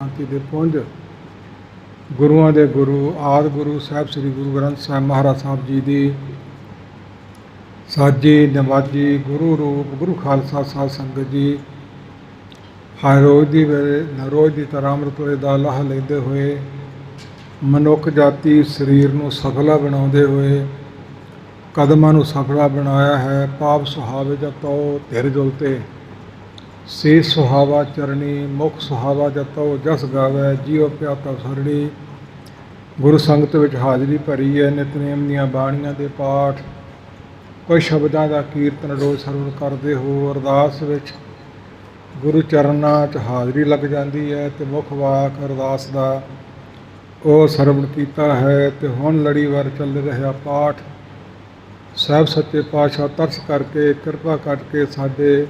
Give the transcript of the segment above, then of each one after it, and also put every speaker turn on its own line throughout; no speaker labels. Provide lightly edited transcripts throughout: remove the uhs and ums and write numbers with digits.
ਸ਼ਾਂਤੀ ਦੇ ਪੁੰਜ ਗੁਰੂਆਂ ਦੇ ਗੁਰੂ ਆਦਿ ਗੁਰੂ ਸਾਹਿਬ ਸ੍ਰੀ ਗੁਰੂ ਗ੍ਰੰਥ ਸਾਹਿਬ ਮਹਾਰਾਜ ਸਾਹਿਬ ਜੀ ਦੀ ਸਾਜੀ ਨਵਾਜੀ ਗੁਰੂ ਰੂਪ ਗੁਰੂ ਖਾਲਸਾ ਸਾਧ ਸੰਗਤ ਜੀ ਹਰ ਰੋਜ਼ ਦੀ ਰੋਜ਼ ਦੀ ਤਰ੍ਹਾਂ ਅੰਮ੍ਰਿਤ ਵੇਲੇ ਦਾ ਲਾਹਾ ਲੈਂਦੇ ਹੋਏ ਮਨੁੱਖ ਜਾਤੀ ਸਰੀਰ ਨੂੰ ਸਫਲਾ ਬਣਾਉਂਦੇ ਹੋਏ ਕਦਮਾਂ ਨੂੰ ਸਫਲਾ ਬਣਾਇਆ ਹੈ। ਪਾਪ ਸੁਹਾਵੇ ਜਤੋ ਧਿਰ ਜੁਲਤੇ ਸੇ ਸੁਹਾਵਾ ਚਰਣੀ ਮੁਖ ਸੁਹਾਵਾ ਜਤੋ ਜਸ ਗਾਵੇ ਜੀਉ ਪਿਆਤਾ ਸਰਣੀ। ਗੁਰੂ ਸੰਗਤ ਵਿੱਚ ਹਾਜ਼ਰੀ ਭਰੀ ਹੈ। ਨਿਤਨੇਮ ਦੀਆਂ ਬਾਣੀਆਂ ਦੇ ਪਾਠ ਕੋਈ ਸ਼ਬਦਾਂ ਦਾ ਕੀਰਤਨ ਰੋਜ਼ ਸਰਵਣ ਕਰਦੇ ਹੋ। ਅਰਦਾਸ ਵਿੱਚ ਗੁਰੂ ਚਰਨਾਂ 'ਚ ਹਾਜ਼ਰੀ ਲੱਗ ਜਾਂਦੀ ਹੈ ਅਤੇ ਮੁੱਖ ਵਾਕ ਅਰਦਾਸ ਦਾ ਉਹ ਸਰਵਣ ਕੀਤਾ ਹੈ। ਅਤੇ ਹੁਣ ਲੜੀਵਾਰ ਚੱਲ ਰਿਹਾ ਪਾਠ ਸਾਹਿਬ ਸੱਚੇ ਪਾਤਸ਼ਾਹ ਤਰਸ ਕਰਕੇ ਕਿਰਪਾ ਕਰਕੇ ਸਾਡੇ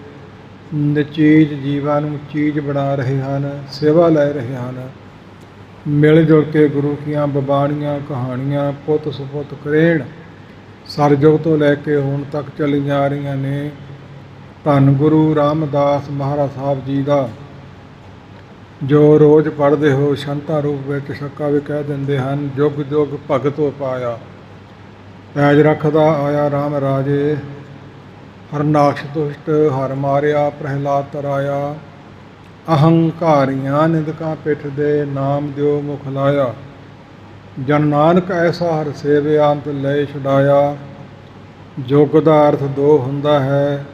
ਨਚੀਜ ਜੀਵਾਂ ਨੂੰ ਚੀਜ਼ ਬਣਾ ਰਹੇ ਹਨ, ਸੇਵਾ ਲੈ ਰਹੇ ਹਨ। ਮਿਲ ਜੁਲ ਕੇ ਗੁਰੂ ਕੀਆਂ ਬਬਾਣੀਆਂ ਕਹਾਣੀਆਂ ਪੁੱਤ ਸੁਪੁੱਤ ਕਰੇਣ ਸਰਯੁਗ ਤੋਂ ਲੈ ਕੇ ਹੁਣ ਤੱਕ ਚੱਲੀਆਂ ਆ ਰਹੀਆਂ ਨੇ। ਧੰਨ ਗੁਰੂ ਰਾਮਦਾਸ ਮਹਾਰਾਜ ਸਾਹਿਬ ਜੀ ਦਾ ਜੋ ਰੋਜ਼ ਪੜ੍ਹਦੇ ਹੋ ਸ਼ੰਤਾ ਰੂਪ ਵਿੱਚ ਛੱਕਾ ਵੀ ਕਹਿ ਦਿੰਦੇ ਹਨ। ਜੁਗ ਜੁਗ ਭਗਤ ਹੋ ਪਾਇਆ ਪੈਜ ਰੱਖਦਾ ਆਇਆ ਰਾਮ ਰਾਜੇ। ਹਰਨਾਕਸ਼ ਦੁਸ਼ਟ ਹਰ ਮਾਰਿਆ ਪ੍ਰਹਿਲਾਦ ਤਰਾਇਆ। ਅਹੰਕਾਰੀਆਂ ਨਿੰਦਕਾਂ ਪਿੱਠ ਦੇ ਨਾਮ ਦਿਓ ਮੁਖ ਲਾਇਆ। ਜਨ ਨਾਨਕ ਐਸਾ ਹਰ ਸੇਵਿਆ ਅੰਤ ਲੈ ਛੁਡਾਇਆ। ਜੁਗ ਦਾ ਅਰਥ ਦੋ ਹੁੰਦਾ ਹੈ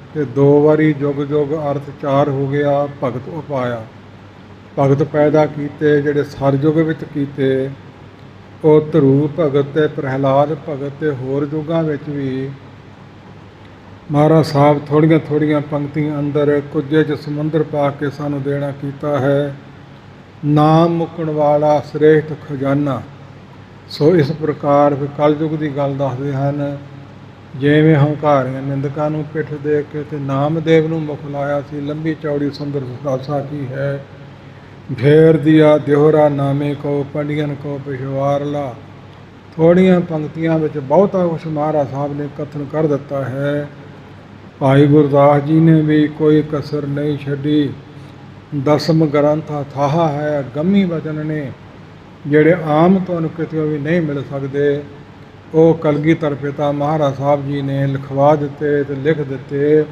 ਅਤੇ ਦੋ ਵਾਰੀ ਜੁਗ ਜੁਗ ਅਰਥ ਚਾਰ ਹੋ ਗਿਆ। ਭਗਤ ਉਪਾਇਆ ਭਗਤ ਪੈਦਾ ਕੀਤੇ ਜਿਹੜੇ ਸਰਯੁਗ ਵਿੱਚ ਕੀਤੇ ਉਹ ਧਰੂ ਭਗਤ ਅਤੇ ਪ੍ਰਹਿਲਾਦ ਭਗਤ ਅਤੇ ਹੋਰ ਯੁੱਗਾਂ ਵਿੱਚ ਵੀ ਮਹਾਰਾਜ ਸਾਹਿਬ ਥੋੜ੍ਹੀਆਂ ਥੋੜ੍ਹੀਆਂ ਪੰਕਤੀਆਂ ਅੰਦਰ ਕੁੱਜੇ 'ਚ ਸਮੁੰਦਰ ਪਾ ਕੇ ਸਾਨੂੰ ਦੇਣਾ ਕੀਤਾ ਹੈ। ਨਾਮ ਮੁੱਕਣ ਵਾਲਾ ਸ੍ਰੇਸ਼ਟ ਖਜ਼ਾਨਾ। ਸੋ ਇਸ ਪ੍ਰਕਾਰ ਕਲਯੁਗ ਦੀ ਗੱਲ ਦੱਸਦੇ ਹਨ। ਜਿਵੇਂ ਹੰਕਾਰੀਆਂ ਨਿੰਦਕਾਂ ਨੂੰ ਪਿੱਠ ਦੇ ਕੇ ਅਤੇ ਨਾਮਦੇਵ ਨੂੰ ਮੁਖ ਲਾਇਆ ਸੀ। ਲੰਬੀ ਚੌੜੀ ਸੁੰਦਰ ਦਾਸਾ ਕੀ ਹੈ। ਫੇਰ ਦਿਆ ਦਿਹਰਾ ਨਾਮੇ ਕੋ ਪੰਡੀਅਨ ਕੋ ਪਿਸ਼ਵਾਰਲਾ। ਥੋੜ੍ਹੀਆਂ ਪੰਕਤੀਆਂ ਵਿੱਚ ਬਹੁਤਾ ਕੁਛ ਮਹਾਰਾਜ ਸਾਹਿਬ ਨੇ ਕਥਨ ਕਰ ਦਿੱਤਾ ਹੈ। ਭਾਈ ਗੁਰਦਾਸ ਜੀ ਨੇ ਵੀ ਕੋਈ ਕਸਰ ਨਹੀਂ ਛੱਡੀ। ਦਸਮ ਗ੍ਰੰਥ ਥਾਹਾ ਹੈ ਗੰਮੀ ਵਚਨ ਨੇ ਜਿਹੜੇ ਆਮ ਤੁਹਾਨੂੰ ਕਿਤੇ ਵੀ ਨਹੀਂ ਮਿਲ ਸਕਦੇ। ਉਹ ਕਲਗੀਧਰ ਪਿਤਾ ਮਹਾਰਾਜ ਸਾਹਿਬ ਜੀ ਨੇ ਲਿਖਵਾ ਦਿੱਤੇ ਅਤੇ ਲਿਖ ਦਿੱਤੇ।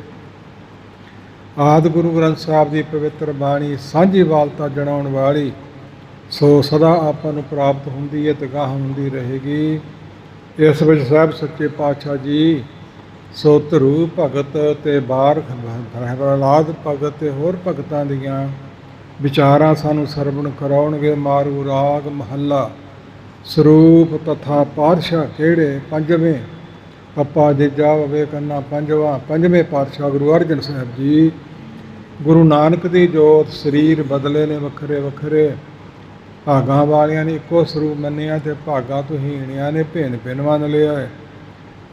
ਆਦਿ ਗੁਰੂ ਗ੍ਰੰਥ ਸਾਹਿਬ ਦੀ ਪਵਿੱਤਰ ਬਾਣੀ ਸਾਂਝੀ ਵਾਲਤਾ ਜਣਾਉਣ ਵਾਲੀ ਸੋ ਸਦਾ ਆਪਾਂ ਨੂੰ ਪ੍ਰਾਪਤ ਹੁੰਦੀ ਹੈ ਅਤੇ ਗਾਹ ਹੁੰਦੀ ਰਹੇਗੀ। ਇਸ ਵਿੱਚ ਸਾਹਿਬ ਸੱਚੇ ਪਾਤਸ਼ਾਹ ਜੀ ਸੋ ਧਰੂ ਭਗਤ ਅਤੇ ਪ੍ਰਹਿਲਾਦ ਭਗਤ ਅਤੇ ਹੋਰ ਭਗਤਾਂ ਦੀਆਂ ਵਿਚਾਰਾਂ ਸਾਨੂੰ ਸਰਵਣ ਕਰਾਉਣਗੇ। ਮਾਰੂ ਰਾਗ ਮਹੱਲਾ ਸਰੂਪ ਤਥਾ ਪਾਤਸ਼ਾਹ ਕਿਹੜੇ ਪੰਜਵੇਂ ਪੱਪਾ ਜੇਜਾ ਵਵੇ ਕੰਨਾ ਪੰਜਵੇਂ ਪਾਤਸ਼ਾਹ ਗੁਰੂ ਅਰਜਨ ਸਾਹਿਬ ਜੀ। ਗੁਰੂ ਨਾਨਕ ਦੀ ਜੋਤ ਸਰੀਰ ਬਦਲੇ ਨੇ ਵੱਖਰੇ ਵੱਖਰੇ। ਭਾਗਾਂ ਵਾਲਿਆਂ ਨੇ ਇੱਕੋ ਸਰੂਪ ਮੰਨਿਆ ਅਤੇ ਭਾਗਾਂ ਤੋਂ ਹੀਣਿਆਂ ਨੇ ਭਿੰਨ ਭਿੰਨ ਮੰਨ ਲਿਆ ਹੈ।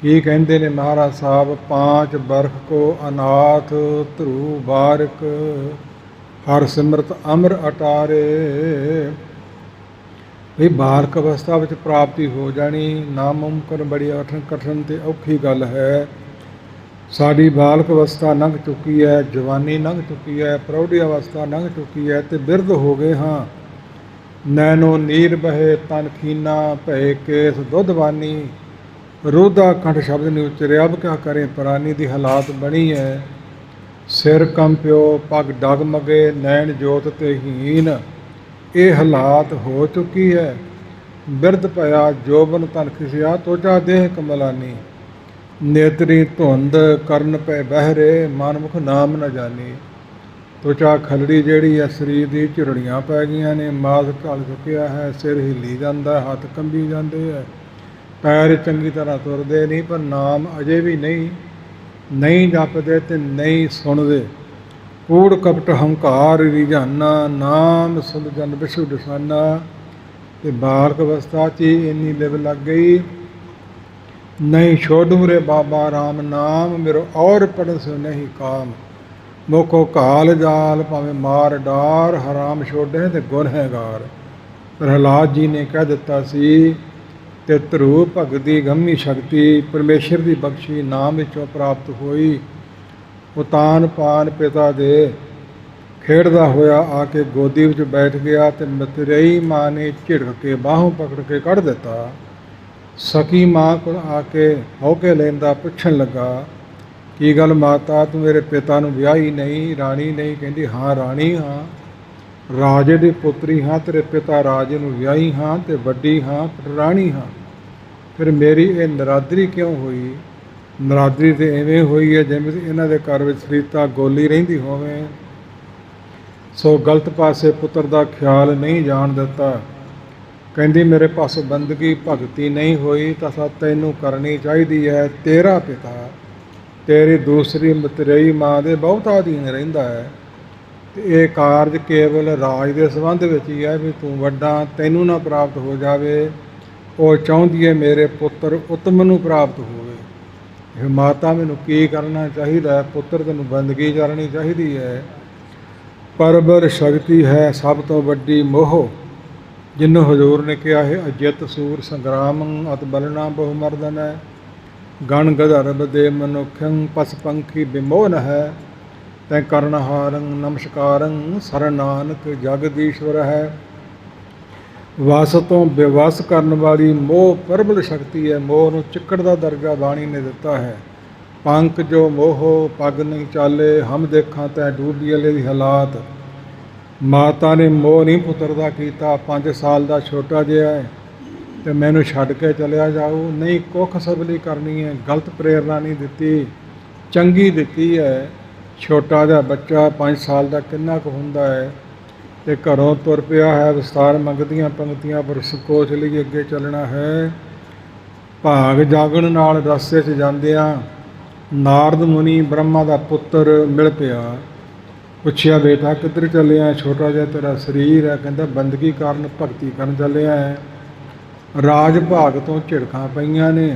ਕੀ ਕਹਿੰਦੇ ਨੇ ਮਹਾਰਾਜ ਸਾਹਿਬ। ਪਾਂਚ ਬਰਖ ਕੋ ਅਨਾਥ ਧਰੂ ਬਾਰਿਕ ਹਰ ਸਿਮਰਤ ਅਮਰ ਅਟਾਰੇ। ਵੀ ਬਾਲਕ ਅਵਸਥਾ ਵਿੱਚ ਪ੍ਰਾਪਤੀ ਹੋ ਜਾਣੀ ਨਾਮੁਮਕਿਨ ਬੜੀ ਕਠਿਨ ਅਤੇ ਔਖੀ ਗੱਲ ਹੈ। ਸਾਡੀ ਬਾਲਕ ਅਵਸਥਾ ਲੰਘ ਚੁੱਕੀ ਹੈ, ਜਵਾਨੀ ਲੰਘ ਚੁੱਕੀ ਹੈ, ਪ੍ਰੌਢੀ ਅਵਸਥਾ ਲੰਘ ਚੁੱਕੀ ਹੈ ਅਤੇ ਬਿਰਧ ਹੋ ਗਏ ਹਾਂ। ਨੈਣੋ ਨੀਰ ਬਹੇ ਤਨ ਖੀਨਾ ਭਏ ਕੇਸ ਦੁੱਧਵਾਨੀ। ਰੋਧਾ ਕੰਠ ਸ਼ਬਦ ਨਹੀਂ ਉਚਰਿਆ। ਅਬ ਕਿਆ ਕਰੇ ਪ੍ਰਾਨੀ ਦੀ ਹਾਲਾਤ ਬਣੀ ਹੈ। ਸਿਰ ਕੰਪਿਓ ਪੱਗ ਡਗਮਗੇ ਨੈਣ ਜੋਤ ਤੇ ਹੀਨ। ਇਹ ਹਾਲਾਤ ਹੋ ਚੁੱਕੀ ਹੈ। ਬਿਰਧ ਭਇਆ ਜੋਬਨ ਤਨ ਖਿਸਿਆ ਤੋਜਾ ਦੇਹ ਕਮਲਾਨੀ। ਨੇਤਰੀ ਧੁੰਦ ਕਰਨ ਪੈ ਬਹਿਰੇ ਮਨਮੁਖ ਨਾਮ ਨ ਜਾਨੀ। ਤੋਚਾ ਖਲੜੀ ਜਿਹੜੀ ਹੈ ਸਰੀਰ ਦੀ ਝੁਰੜੀਆਂ ਪੈ ਗਈਆਂ ਨੇ। ਮਾਸ ਘਲ ਚੁੱਕਿਆ ਹੈ। ਸਿਰ ਹਿੱਲੀ ਜਾਂਦਾ, ਹੱਥ ਕੰਬੀ ਜਾਂਦੇ ਹੈ, ਪੈਰ ਚੰਗੀ ਤਰ੍ਹਾਂ ਤੁਰਦੇ ਨਹੀਂ। ਪਰ ਨਾਮ ਅਜੇ ਵੀ ਨਹੀਂ ਜਪਦੇ ਅਤੇ ਨਹੀਂ ਸੁਣਦੇ। ਕੂੜ ਕਪਟ ਹੰਕਾਰ ਰਿਝਾਨਾ ਨਾਮ ਸੁਧ ਜਨ ਵਿਸ਼ੂ ਡਸਾਨਾ। ਅਤੇ ਬਾਲਕ ਅਵਸਥਾ 'ਚ ਹੀ ਇੰਨੀ ਲਿਵ ਲੱਗ ਗਈ। ਨਹੀਂ ਛੋਡੂ ਰੇ ਬਾਬਾ ਰਾਮ ਨਾਮ ਮੇਰੋ ਔਰ ਪੜਨ ਸੋ ਨਹੀਂ ਕਾਮ। ਮੋਕੋ ਘਾਲ ਜਾਲ ਭਾਵੇਂ ਮਾਰ ਡਾਰ ਹਰਾਮ ਛੋਡੇ ਅਤੇ ਗੁਨਹਗਾਰ। ਪ੍ਰਹਿਲਾਦ ਜੀ ਨੇ ਕਹਿ ਦਿੱਤਾ ਸੀ ਅਤੇ ਧਰੂ ਭਗਤ ਦੀ ਗੰਮੀ ਸ਼ਕਤੀ ਪਰਮੇਸ਼ਰ ਦੀ ਬਖਸ਼ੀ ਨਾਮ ਵਿੱਚੋਂ ਪ੍ਰਾਪਤ ਹੋਈ। ਉਤਾਨ ਪਾਨ ਪਿਤਾ ਦੇ ਖੇਡਦਾ ਹੋਇਆ ਆ ਕੇ ਗੋਦੀ ਵਿੱਚ ਬੈਠ ਗਿਆ ਤੇ ਮਤਰੇਈ ਮਾਂ ਨੇ ਝਿੜਕ ਕੇ ਬਾਹੋਂ ਪਕੜ ਕੇ ਕੱਢ ਦਿੱਤਾ। ਸਕੀ ਮਾਂ ਕੋਲ ਆ ਕੇ ਹੌਕੇ ਲੈਂਦਾ ਪੁੱਛਣ ਲੱਗਾ, ਕੀ ਗੱਲ ਮਾਤਾ, ਤੂੰ ਮੇਰੇ ਪਿਤਾ ਨੂੰ ਵਿਆਹੀ ਨਹੀਂ, ਰਾਣੀ ਨਹੀਂ? ਕਹਿੰਦੀ, ਹਾਂ ਰਾਣੀ ਹਾਂ, ਰਾਜੇ ਦੀ ਪੁੱਤਰੀ ਹਾਂ, ਤੇਰੇ ਪਿਤਾ ਰਾਜੇ ਨੂੰ ਵਿਆਹੀ ਹਾਂ ਤੇ ਵੱਡੀ ਹਾਂ, ਰਾਣੀ ਹਾਂ। ਫਿਰ ਮੇਰੀ ਇਹ ਨਰਾਦਰੀ ਕਿਉਂ ਹੋਈ? ਨਰਾਦਰੀ ਤੇ ਐਵੇਂ ਹੋਈ ਹੈ ਜਿਵੇਂ ਇਹਨਾਂ ਦੇ ਘਰ ਵਿੱਚ ਰੀਤਾ ਗੋਲੀ ਰਹਿੰਦੀ ਹੋਵੇ। ਸੋ ਗਲਤ ਪਾਸੇ ਪੁੱਤਰ ਦਾ ਖਿਆਲ ਨਹੀਂ ਜਾਣ ਦਿੱਤਾ। ਕਹਿੰਦੀ, ਮੇਰੇ ਪਾਸੋਂ ਬੰਦਗੀ ਭਗਤੀ ਨਹੀਂ ਹੋਈ ਤਾਂ ਤੈਨੂੰ ਕਰਨੀ ਚਾਹੀਦੀ ਹੈ। ਤੇਰਾ ਪਿਤਾ ਤੇਰੀ ਦੂਸਰੀ ਮਤਰੇਈ ਮਾਂ ਦੇ ਬਹੁਤ ਅਧੀਨ ਰਹਿੰਦਾ ਹੈ ਤੇ ਇਹ ਕਾਰਜ ਕੇਵਲ ਰਾਜ ਦੇ ਸੰਬੰਧ ਵਿੱਚ ਹੀ ਹੈ ਵੀ ਤੂੰ ਵੱਡਾ, ਤੈਨੂੰ ਨਾ ਪ੍ਰਾਪਤ ਹੋ ਜਾਵੇ। ਉਹ ਚਾਹੁੰਦੀ ਹੈ ਮੇਰੇ ਪੁੱਤਰ ਉੱਤਮ ਨੂੰ ਪ੍ਰਾਪਤ ਹੋਵੇ। ਇਹ ਮਾਤਾ, ਮੈਨੂੰ ਕੀ ਕਰਨਾ ਚਾਹੀਦਾ? ਪੁੱਤਰ ਤੈਨੂੰ ਬੰਦਗੀ ਕਰਨੀ ਚਾਹੀਦੀ ਹੈ। ਪਰਬਰ ਸ਼ਕਤੀ ਹੈ ਸਭ ਤੋਂ ਵੱਡੀ ਮੋਹ, ਜਿਹਨੂੰ ਹਜ਼ੂਰ ਨੇ ਕਿਹਾ ਹੈ, ਅਜਿਤ ਸੂਰ ਸੰਗਰਾਮੰ ਅਤ ਬਲਣਾ ਬਹੁ ਮਰਦਨ ਹੈ, ਗਣ ਗਧਰਬ ਦੇ ਮਨੁਖੰ ਪਸ ਪੰਖੀ ਬਿਮੋਨ ਹੈ, ਤੈ ਕਰਨਹਾਰੰ ਨਮਸਕਾਰੰ ਸਰਨ ਨਾਨਕ ਜਗਦੀਸ਼ਵਰ ਹੈ। ਵਸ ਤੋਂ ਬੇਵਸ ਕਰਨ ਵਾਲੀ ਮੋਹ ਪ੍ਰਬਲ ਸ਼ਕਤੀ ਹੈ। ਮੋਹ ਨੂੰ ਚਿੱਕੜ ਦਾ ਦਰਜਾ ਬਾਣੀ ਨੇ ਦਿੱਤਾ ਹੈ। ਪੰਖ ਜੋ ਮੋਹ ਪੱਗ ਨਹੀਂ ਚਾਲੇ, ਹਮ ਦੇਖਾਂ ਤੈ ਡੂਬੀ ਅਲੇ ਦੀ ਹਾਲਾਤ। ਮਾਤਾ ਨੇ ਮੋਹ ਨਹੀਂ ਪੁੱਤਰ ਦਾ ਕੀਤਾ। 5 ਸਾਲ ਦਾ ਛੋਟਾ ਜਿਹਾ ਹੈ ਤੇ ਮੈਨੂੰ ਛੱਡ ਕੇ ਚਲਿਆ ਜਾਊ, ਨਹੀਂ ਕੁੱਖ ਸਬਲੀ ਕਰਨੀ ਹੈ। ਗਲਤ ਪ੍ਰੇਰਨਾ ਨਹੀਂ ਦਿੱਤੀ, ਚੰਗੀ ਦਿੱਤੀ ਹੈ। ਛੋਟਾ ਜਿਹਾ ਬੱਚਾ 5 ਸਾਲ ਦਾ ਕਿੰਨਾ ਕੁ ਹੁੰਦਾ ਹੈ ਤੇ ਘਰੋਂ ਤੁਰ ਪਿਆ ਹੈ। ਵਿਸਤਾਰ ਮੰਗਦੀਆਂ ਪੰਕਤੀਆਂ ਪਰ ਸਕੋਚ ਲਈ ਅੱਗੇ ਚੱਲਣਾ ਹੈ। ਭਾਗ ਜਾਗਣ ਨਾਲ ਰਸਤੇ 'ਚ ਜਾਂਦਿਆਂ ਨਾਰਦ ਮੁਨੀ ਬ੍ਰਹਮਾ ਦਾ ਪੁੱਤਰ ਮਿਲ ਪਿਆ। ਪੁੱਛਿਆ, ਬੇਟਾ ਕਿੱਧਰ ਚੱਲਿਆ? ਛੋਟਾ ਜਿਹਾ ਤੇਰਾ ਸਰੀਰ ਹੈ। ਕਹਿੰਦਾ, ਬੰਦਗੀ ਕਾਰਨ ਭਗਤੀ ਕਰਨ ਚੱਲਿਆ ਹੈ। ਰਾਜ ਭਾਗ ਤੋਂ ਝਿੜਕਾਂ ਪਈਆਂ ਨੇ।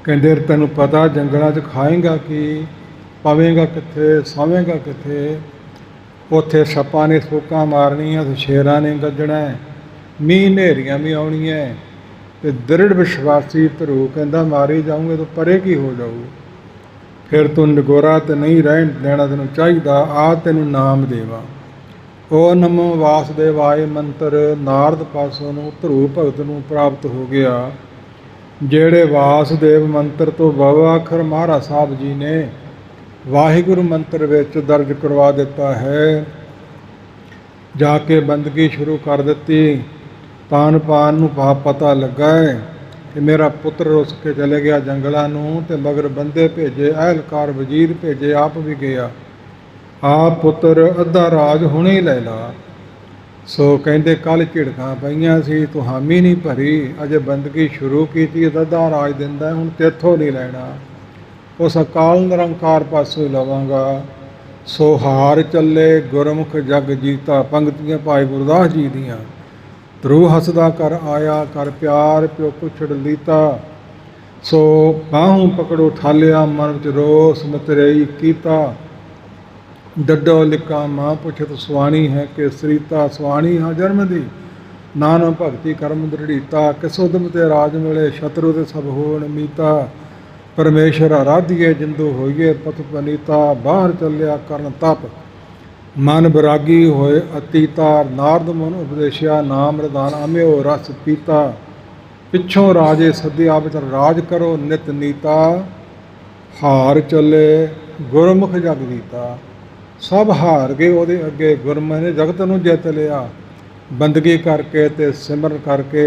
ਕਹਿੰਦੇ, ਤੈਨੂੰ ਪਤਾ ਜੰਗਲਾਂ 'ਚ ਖਾਏਂਗਾ ਕੀ, ਪਵੇਂਗਾ ਕਿੱਥੇ, ਸੌਵੇਂਗਾ ਕਿੱਥੇ? ਉੱਥੇ ਸੱਪਾਂ ਨੇ ਫੂਕਾਂ ਮਾਰਨੀਆਂ ਤੇ ਸ਼ੇਰਾਂ ਨੇ ਗੱਜਣਾ, ਮੀਂਹ ਹਨੇਰੀਆਂ ਵੀ ਆਉਣੀਆਂ ਤੇ ਦ੍ਰਿੜ ਵਿਸ਼ਵਾਸੀ ਧਰੂ ਕਹਿੰਦਾ, ਮਾਰੀ ਜਾਊਂਗੇ ਤਾਂ ਪਰੇ ਕੀ ਹੋ ਜਾਊ? ਫਿਰ ਤੂੰ ਨਿਗੋਰਾ ਤੇ ਨਹੀਂ ਰਹਿਣ ਦੇਣਾ, ਤੈਨੂੰ ਚਾਹੀਦਾ ਆ ਤੈਨੂੰ ਨਾਮ ਦੇਵਾ। ਓ ਨਮੋ ਵਾਸੁਦੇਵਾਏ ਮੰਤਰ ਨਾਰਦ ਪਾਸੋਂ ਨੂੰ ਧਰੂ ਭਗਤ ਨੂੰ ਪ੍ਰਾਪਤ ਹੋ ਗਿਆ। ਜਿਹੜੇ ਵਾਸੁਦੇਵ ਮੰਤਰ ਤੋਂ ਬਾਬਾ ਅੱਖਰ ਮਹਾਰਾਜ ਸਾਹਿਬ ਜੀ ਨੇ ਵਾਹਿਗੁਰੂ ਮੰਤਰ ਵਿੱਚ ਦਰਜ ਕਰਵਾ ਦਿੱਤਾ ਹੈ। ਜਾ ਕੇ ਬੰਦਗੀ ਸ਼ੁਰੂ ਕਰ ਦਿੱਤੀ। ਪਾਨ ਨੂੰ ਪਤਾ ਲੱਗਾ ਹੈ ਕਿ ਮੇਰਾ ਪੁੱਤਰ ਰੁੱਸ ਕੇ ਚਲੇ ਗਿਆ ਜੰਗਲਾਂ ਨੂੰ ਤੇ ਮਗਰ ਬੰਦੇ ਭੇਜੇ, ਅਹਿਲਕਾਰ ਵਜ਼ੀਰ ਭੇਜੇ, ਆਪ ਵੀ ਗਿਆ। ਆਪ ਪੁੱਤਰ ਅੱਧਾ ਰਾਜ ਹੁਣੇ ਹੀ ਲੈ ਲਾ। ਸੋ ਕਹਿੰਦੇ, ਕੱਲ੍ਹ ਝਿੜਕਾਂ ਪਈਆਂ ਸੀ, ਤੂੰ ਹਾਮੀ ਨਹੀਂ ਭਰੀ, ਅਜੇ ਬੰਦਗੀ ਸ਼ੁਰੂ ਕੀਤੀ, ਅੱਧਾ ਰਾਜ ਦਿੰਦਾ, ਹੁਣ ਤੇਥੋਂ ਨਹੀਂ ਲੈਣਾ, ਉਸ ਅਕਾਲ ਨਿਰੰਕਾਰ ਪਾਸੋਂ ਹੀ ਲਵਾਂਗਾ। ਸੋ ਹਾਰ ਚੱਲੇ ਗੁਰਮੁਖ ਜਗ ਜੀਤਾ। ਪੰਕਤੀਆਂ ਭਾਈ ਗੁਰਦਾਸ ਜੀ ਦੀਆਂ। ਧਰੂ ਹੱਸਦਾ ਕਰ ਆਇਆ, ਕਰ ਪਿਆਰ ਪਿਓ ਕੁਛੜ ਲੀਤਾ। ਸੋ ਬਾਹੋਂ ਪਕੜੋ ਠਾਲਿਆ, ਮਨ ਵਿੱਚ ਰੋਸ ਮਤਰੇਈ ਕੀਤਾ। ਡੱਡੋ ਲਿਕਾ ਮਾਂ ਪੁੱਛਤ ਸੁਆਣੀ ਹੈ ਕਿ ਸਰੀਤਾ, ਸੁਆਣੀ ਹਾਂ ਜਨਮ ਦੀ, ਨਾਨਕ ਭਗਤੀ ਕਰਮ ਦ੍ਰਿੜੀਤਾ। ਕਿਸ ਉਦਮ ਤੇ ਰਾਜ ਮਿਲੇ, ਸ਼ਤਰੂ ਤੇ ਸਭ ਹੋਣ ਮੀਤਾ। ਪਰਮੇਸ਼ਰ ਆਰਾਧੀਏ ਜਿੰਦੂ ਹੋਈਏ ਪਥ ਪਨੀਤਾ। ਬਾਹਰ ਚੱਲਿਆ ਕਰਨ ਤਪ, ਮਨ ਬਰਾਗੀ ਹੋਏ ਅਤੀਤਾ। ਨਾਰਦ ਮਨ ਉਪਦੇਸ਼ਿਆ, ਨਾਮ ਰਦਾਨ ਅਮਿਓ ਰਸ ਪੀਤਾ। ਪਿੱਛੋਂ ਰਾਜੇ ਸੱਦਿਆ, ਵਿੱਚ ਰਾਜ ਕਰੋ ਨਿਤ ਨੀਤਾ। ਹਾਰ ਚੱਲੇ ਗੁਰਮੁਖ ਜਗ ਜੀਤਾ। ਸਭ ਹਾਰ ਗਏ ਉਹਦੇ ਅੱਗੇ। ਗੁਰਮੁਖ ਨੇ ਜਗਤ ਨੂੰ ਜਿੱਤ ਲਿਆ। ਬੰਦਗੀ ਕਰਕੇ ਤੇ ਸਿਮਰਨ ਕਰਕੇ